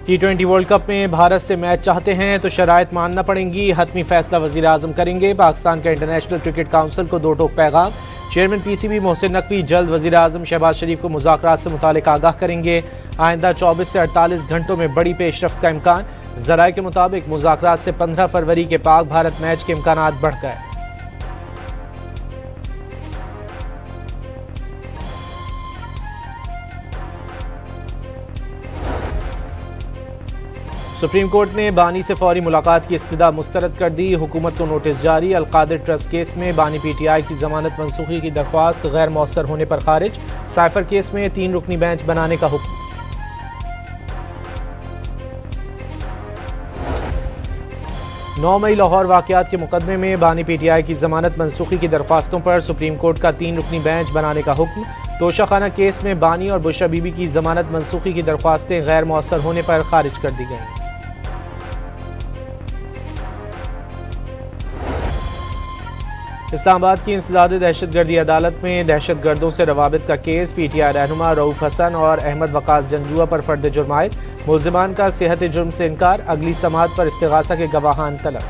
T20 world cup में भारत से match चाहते हैं तो शराइत मानना पड़ेंगी, हतमी फैसला वजीर आजम करेंगे। पाकिस्तान का इंटरनेशनल क्रिकेट काउंसिल को 2 टोक पैगाम। चेयरमैन PCB मोहसिन नकवी जल्द वजीर आजम शहबाज शरीफ को मुज़ाकरात से मुतालिक आगाह करेंगे। आइंदा 24 से 48 घंटों में बड़ी पेशरफ्त का इम्कान। ज़राए के मुताबिक मुज़ाकरात से 15 फरवरी के पाक भारत मैच के इम्कानात बढ़ गए। सुप्रीम कोर्ट ने बानी से फौरी मुलाकात की इस्तदा मुस्तरद कर दी। हुकूमत को नोटिस जारी। अलकादिर ट्रस्ट केस में बानी PTI की जमानत मनसूखी की दरख्वास्त गैर मौसर होने पर खारिज। साइफर केस में 3 रुकनी बेंच बनाने का हुक्म। नौ मई लाहौर वाकयात के मुकदमे में बानी PTI की जमानत मनसूखी की दरख्वास्तों पर सुप्रीम कोर्ट का 3 रुकनी बेंच बनाने का हुक्म। तोशाखाना केस में बानी और बुशरा बीबी की जमानत मनसूखी की दरख्वास्तें गैर मौसर होने पर खारिज कर दी गई। इस्लामाबाद की इंसदाद दहशतगर्दी अदालत में दहशतगर्दों से रवाबित का केस। PTI रहनुमा रऊफ हसन और अहमद वकास जंजुआ पर फर्द जुर्मायत। मुल्जिमान का सेहत जुर्म से इनकार। अगली समाअत पर इस्तिगासा के गवाहान तलब।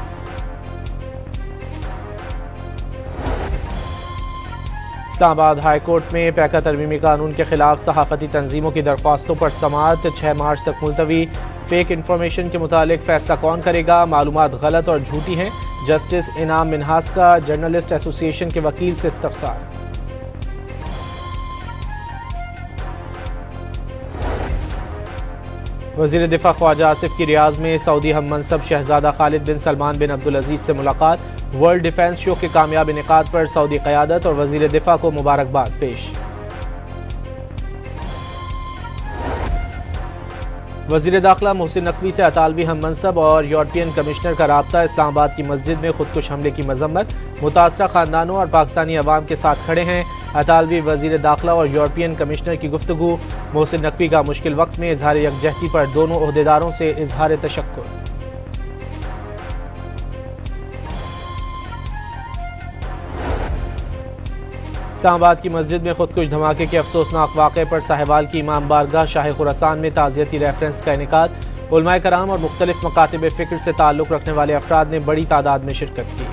इस्लामाबाद हाई कोर्ट में पैका तरमीमी कानून के खिलाफ सहाफती तंजीमों की दरख्वास्तों पर समाअत 6 मार्च तक मुलतवी। फेक इंफॉर्मेशन के मुतालिक फैसला कौन करेगा? मालूमात गलत और झूठी हैं। जस्टिस इनाम मिन्हास का जर्नलिस्ट एसोसिएशन के वकील से इस्तफसार। वजीर दिफा ख्वाजा आसिफ की रियाज में सऊदी हम मनसब शहजादा खालिद बिन सलमान बिन अब्दुल अजीज से मुलाकात। वर्ल्ड डिफेंस शो के कामयाब इनेकाद पर सऊदी क़यादत और वजीर दिफा को मुबारकबाद पेश। वजीर दाखिला मोहसिन नकवी से अतालवी हम मनसब और यूरोपियन कमिश्नर का राब्ता। इस्लामाबाद की मस्जिद में खुदकुश हमले की मजम्मत। मुतासरा खानदानों और पाकिस्तानी अवाम के साथ खड़े हैं। अतालवी वजीर दाखिला और यूरोपियन कमिश्नर की गुफ्तगू। मोहसिन नकवी का मुश्किल वक्त में इजहार यकजहती पर दोनों ओहदेदारों से इजहार तशक्कुर। इस्लामाबाद की मस्जिद में खुदकुश धमाके के अफसोसनाक वाक़े पर साहिवाल की इमाम बारगाह शाह खुरासान में ताज़ियती रेफरेंस का इनेकाद। उलमाए कराम और मुख्तलिफ मकातिब फ़िक्र से ताल्लुक़ रखने वाले अफराद ने बड़ी तादाद में शिरकत की।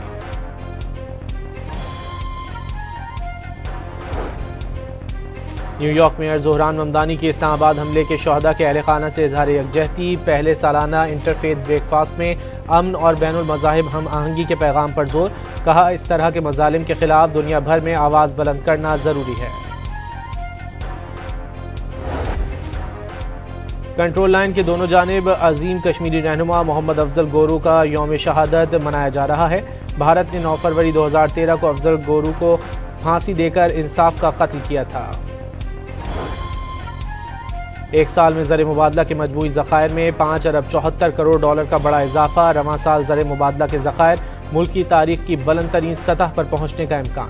न्यूयॉर्क मेयर ज़ोहरान ममदानी की इस्लामाबाद हमले के शहदा के अहले खाना से इजहार यकजहती। पहले सालाना इंटरफेथ ब्रेकफास्ट में अमन और बैनुल मज़ाहिब हम आहंगी के पैगाम पर जोर। कहा, इस तरह के मज़ालिम के खिलाफ दुनिया भर में आवाज़ बुलंद करना ज़रूरी है। कंट्रोल लाइन के दोनों जानिब अजीम कश्मीरी रहनुमा मोहम्मद अफजल गोरू का यौम शहादत मनाया जा रहा है। भारत ने 9 फरवरी 2013 को अफजल गोरू को फांसी देकर इंसाफ का कत्ल किया था। एक साल में ज़र मुबादला के मजमूई ज़खायर में 5 अरब 74 करोड़ डॉलर का बड़ा इजाफा। रवां साल ज़र मुबादला के ज़खायर मुल्क की तारीख की बुलंद तरीन सतह पर पहुंचने का इम्कान।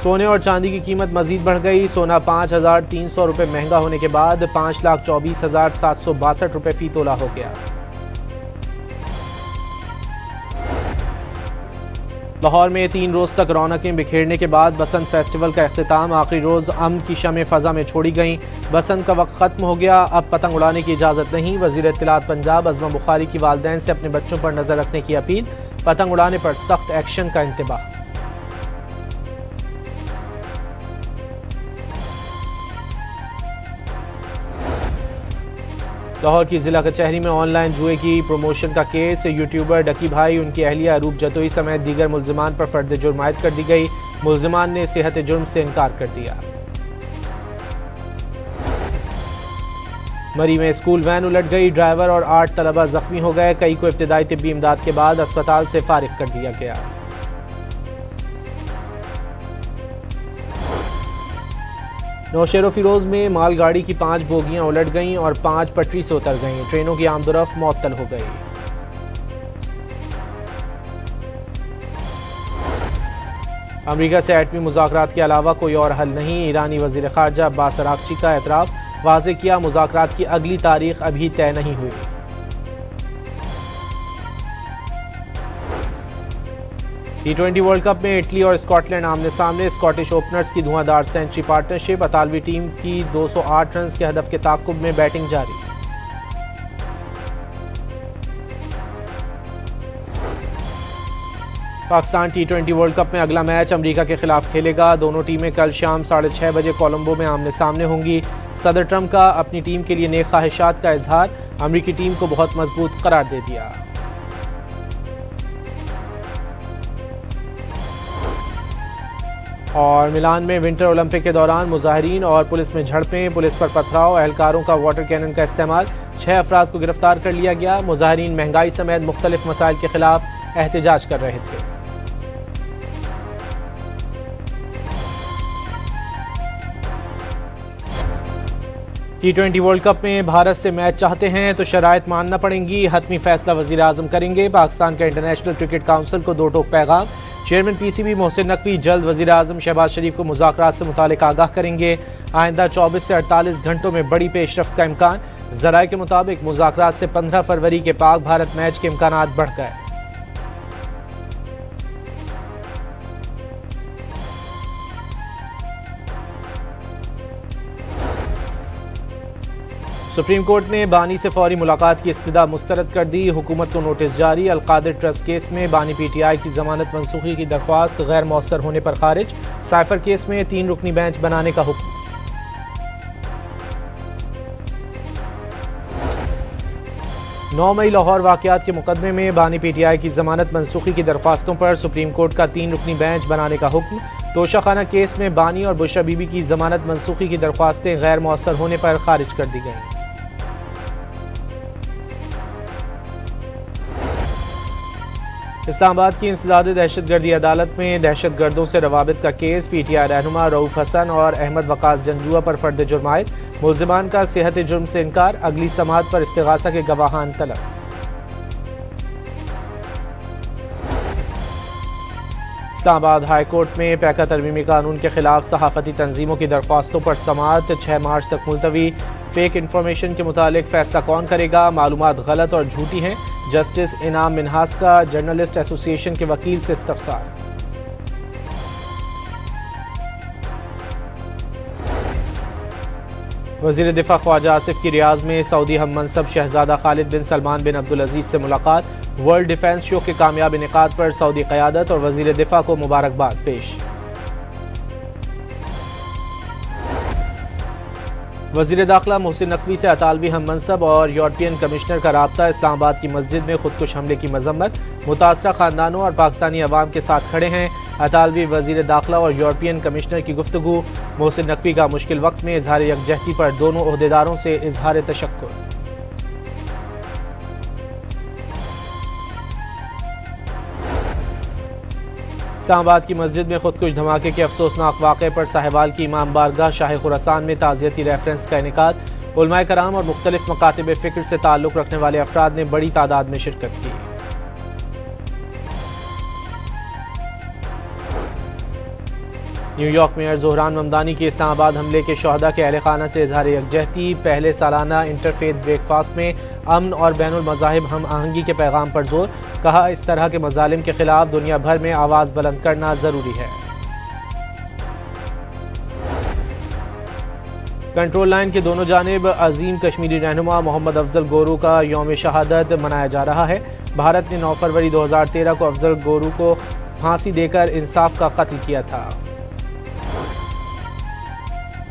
सोने और चांदी की कीमत मजीद बढ़ गई। सोना 5,300 रुपये महंगा होने के बाद 5,24,762 रुपये फी तोला हो गया। लाहौर में 3 रोज तक रौनकें बिखेरने के बाद बसंत फेस्टिवल का अख्तिताम। आखिरी रोज अमन की शमें फ़ज़ा में छोड़ी गईं। बसंत का वक्त ख़त्म हो गया, अब पतंग उड़ाने की इजाज़त नहीं। वज़ीर इत्तलात पंजाब अज़मा बुखारी की वालिदैन से अपने बच्चों पर नज़र रखने की अपील। पतंग उड़ाने पर सख्त एक्शन का इंतबाह। लाहौर की जिला कचहरी में ऑनलाइन जुए की प्रमोशन का केस। यूट्यूबर डकी भाई, उनकी अहलिया अरूप जतोई समेत दीगर मुल्जिमान पर फर्द जुर्मायत कर दी गई। मुल्जिमान ने सेहत जुर्म से इनकार कर दिया। मरी में स्कूल वैन उलट गई। ड्राइवर और 8 तलबा जख्मी हो गए। कई को इब्तिदाई तिब्बी इमदाद के बाद अस्पताल से फारिग कर दिया गया। नौशेरो फिरोज में मालगाड़ी की 5 बोगियां उलट गईं और 5 पटरी से उतर गईं। ट्रेनों की आमदोरफ्त मुअत्तल हो गई। अमरीका से एटमी मुज़ाकरात के अलावा कोई और हल नहीं। ईरानी वज़ीर ख़ारजा अब्बास अराग़ची का एतराफ़। वाज़े किया, मुज़ाकरात की अगली तारीख अभी तय नहीं हुई। T20 वर्ल्ड कप में इटली और स्कॉटलैंड आमने सामने। स्कॉटिश ओपनर्स की धुआंधार सेंचुरी पार्टनरशिप। इतालवी टीम की 208 रन के हदफ के ताक़ुब में बैटिंग जारी। पाकिस्तान T20 वर्ल्ड कप में अगला मैच अमेरिका के खिलाफ खेलेगा। दोनों टीमें कल शाम 6:30 बजे कोलंबो में आमने सामने होंगी। सदर ट्रंप का अपनी टीम के लिए नेक ख्वाहिशात का इजहार। अमेरिकी टीम को बहुत मजबूत करार दे दिया। और मिलान में विंटर ओलंपिक के दौरान मुजाहिरीन और पुलिस में झड़पें। पुलिस पर पथराव, एहलकारों का वाटर कैनन का इस्तेमाल। 6 अफराद को गिरफ्तार कर लिया गया। मुजाहिरीन महंगाई समेत मुख्तलिफ मसाइल के खिलाफ एहतजाज कर रहे थे। T20 वर्ल्ड कप में भारत से मैच चाहते हैं तो शराइत मानना पड़ेंगी। हतमी फैसला वज़ीर आज़म करेंगे। पाकिस्तान का इंटरनेशनल क्रिकेट काउंसिल को 2 टोक पैगाम। चेयरमैन PCB मोहसिन नकवी जल्द वज़ीर आज़म शहबाज शरीफ को मुज़ाकरात से मुतालिक आगाह करेंगे। आइंदा 24 से 48 घंटों में बड़ी पेशरफ्त का इम्कान। ज़राए के मुताबिक मुज़ाकरात से 15 फरवरी के पाक भारत मैच के इम्कानात बढ़ गए। सुप्रीम कोर्ट ने बानी से फौरी मुलाकात की इस्तदा मुस्तरद कर दी। हुकूमत को नोटिस जारी। अलकादिर ट्रस्ट केस में बानी PTI की जमानत मनसूखी की दरख्वास्त गैर मौसर होने पर खारिज। साइफर केस में 3 रुकनी बेंच बनाने का हुक्म। नौ मई लाहौर वाकयात के मुकदमे में बानी PTI की जमानत मनसूखी की दरख्वास्तों पर सुप्रीम कोर्ट का 3 रुकनी बेंच बनाने का हुक्म। तोशाखाना केस में बानी और बुशरा बीबी की जमानत मनसूखी की दरख्वास्तें गैर मौसर होने पर खारिज कर दी गई। इस्लामाबाद की इंसदाद दहशतगर्दी अदालत में दहशतगर्दों से रवाबित का केस। PTI रहनुमा रऊफ हसन और अहमद वकास जंजुआ पर फर्द जुर्म आयद। मुल्जिमान का सेहत जुर्म से इनकार। अगली समाअत पर इस्तिगासा के गवाहान तलब। इस्लामाबाद हाई कोर्ट में पैका तरमीमी कानून के खिलाफ सहाफती तंजीमों की दरख्वास्तों पर समाअत 6 मार्च तक मुलतवी। फेक इंफॉर्मेशन के मुतालिक फैसला कौन करेगा? मालूमात गलत और झूठी हैं। जस्टिस इनाम मिन्हास का जर्नलिस्ट एसोसिएशन के वकील से इस्तफसार। वज़ीर दिफा ख्वाजा आसिफ की रियाज में सऊदी हम मनसब शहजादा खालिद बिन सलमान बिन अब्दुल अजीज से मुलाकात। वर्ल्ड डिफेंस शो के कामयाब इनेकाद पर सऊदी क़यादत और वज़ीर दिफा को मुबारकबाद पेश। वज़ीर दाखिला मोहसिन नकवी से अतालवी हम मनसब और यूरोपियन कमिश्नर का राब्ता। इस्लामाबाद की मस्जिद में खुदकुश हमले की मजम्मत। मुतासरा खानदानों और पाकिस्तानी अवाम के साथ खड़े हैं। अतालवी वज़ीर दाखिला और यूरोपियन कमिश्नर की गुफ्तगू। मोहसिन नकवी का मुश्किल वक्त में इजहार यकजहती पर दोनों ओहदेदारों से इजहार तशक्कुर। इस्लामाबाद की मस्जिद में खुदकुश धमाके के अफसोसनाक वाक़े पर साहिवाल की इमाम बारगाह शाह खुरासान में ताज़ियती रेफरेंस का इनेकाद। उलमाए कराम और मुख्तलिफ मकातिब फ़िक्र से ताल्लुक़ रखने वाले अफराद ने बड़ी तादाद में शिरकत की। न्यूयॉर्क मेयर ज़ोहरान ममदानी की इस्लामाबाद हमले के शहदा के अहले खाना से इजहार यकजहती। पहले सालाना इंटरफेथ ब्रेकफास्ट में अमन और बैनुल मज़ाहिब हम आहंगी के पैगाम पर जोर। कहा, इस तरह के मज़ालिम के खिलाफ दुनिया भर में आवाज़ बुलंद करना ज़रूरी है। कंट्रोल लाइन के दोनों जानिब अजीम कश्मीरी रहनुमा मोहम्मद अफजल गोरू का यौम शहादत मनाया जा रहा है। भारत ने 9 फरवरी 2013 को अफजल गोरू को फांसी देकर इंसाफ का कत्ल किया था।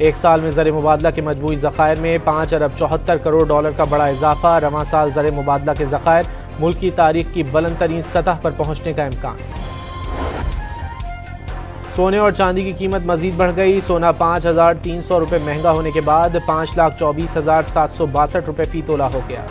एक साल में ज़र मुबादला के मजमूई ज़खायर में 5 अरब 74 करोड़ डॉलर का बड़ा इजाफा। रवां साल ज़र मुबादला के ज़खायर मुल्क की तारीख की बुलंद तरीन सतह पर पहुंचने का इम्कान। सोने और चांदी की कीमत मजीद बढ़ गई। सोना 5,300 रुपये महंगा होने के बाद 5,24,762 रुपये फी तोला हो गया।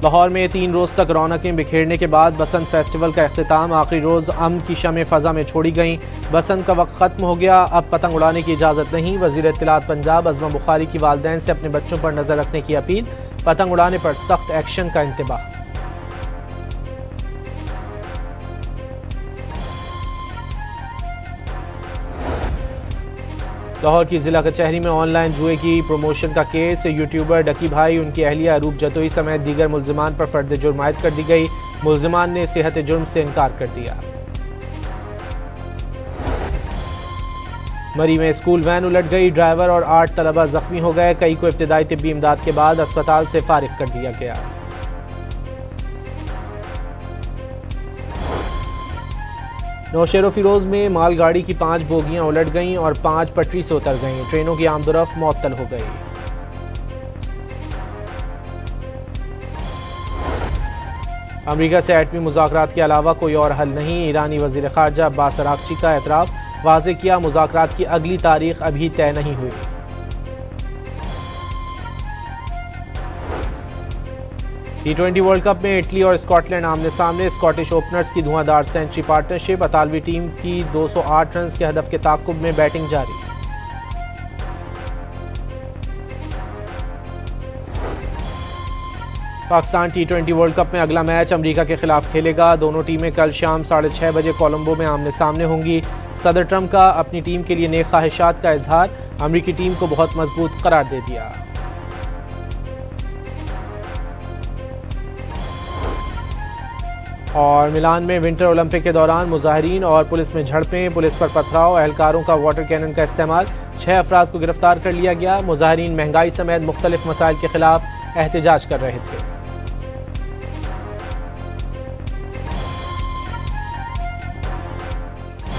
लाहौर में 3 रोज़ तक रौनकें बिखेरने के बाद बसंत फेस्टिवल का अख्तिताम। आखिरी रोज़ अमन की शमें फ़ज़ा में छोड़ी गईं। बसंत का वक्त ख़त्म हो गया, अब पतंग उड़ाने की इजाज़त नहीं। वज़ीर इत्तलात पंजाब अज़मा बुखारी की वालिदैन से अपने बच्चों पर नज़र रखने की अपील। पतंग उड़ाने पर सख्त एक्शन का इंतबाह। लाहौर की जिला कचहरी में ऑनलाइन जुए की प्रमोशन का केस। यूट्यूबर डकी भाई, उनकी अहलिया अरूप जतोई समेत दीगर मुल्जिमान पर फर्द जुर्म आयद कर दी गई। मुल्जिमान ने सेहत जुर्म से इनकार कर दिया। मरी में स्कूल वैन उलट गई, ड्राइवर और 8 तलबा जख्मी हो गए। कई को इब्तिदाई तिब्बी इमदाद के बाद अस्पताल से फारिग कर दिया गया। नौशेरो फिरोज में मालगाड़ी की 5 बोगियां उलट गईं और 5 पटरी से उतर गईं। ट्रेनों की आमदोरफ्त मुअत्तल हो गई। अमरीका से एटमी मुज़ाकरात के अलावा कोई और हल नहीं। ईरानी वज़ीर ख़ारजा अब्बास अराग़ची का एतराफ़, वाज़ेह किया मुज़ाकरात की अगली तारीख अभी तय नहीं हुई। T20 वर्ल्ड कप में इटली और स्कॉटलैंड आमने सामने। स्कॉटिश ओपनर्स की धुआंधार सेंचुरी पार्टनरशिप। अतालवी टीम की 208 रन के हदफ के ताक़ुब में बैटिंग जारी। पाकिस्तान T20 वर्ल्ड कप में अगला मैच अमेरिका के खिलाफ खेलेगा। दोनों टीमें कल शाम 6:30 बजे कोलंबो में आमने सामने होंगी। सदर ट्रंप का अपनी टीम के लिए नेक ख्वाहिशात का इजहार। अमेरिकी टीम को बहुत मजबूत करार दे दिया। और मिलान में विंटर ओलंपिक के दौरान मुजाहिरीन और पुलिस में झड़पें, पुलिस पर पथराव, एहलकारों का वाटर कैनन का इस्तेमाल। 6 अफराद को गिरफ्तार कर लिया गया। मुजाहिरीन महंगाई समेत मुख्तलिफ मसाइल के खिलाफ एहतजाज कर रहे थे।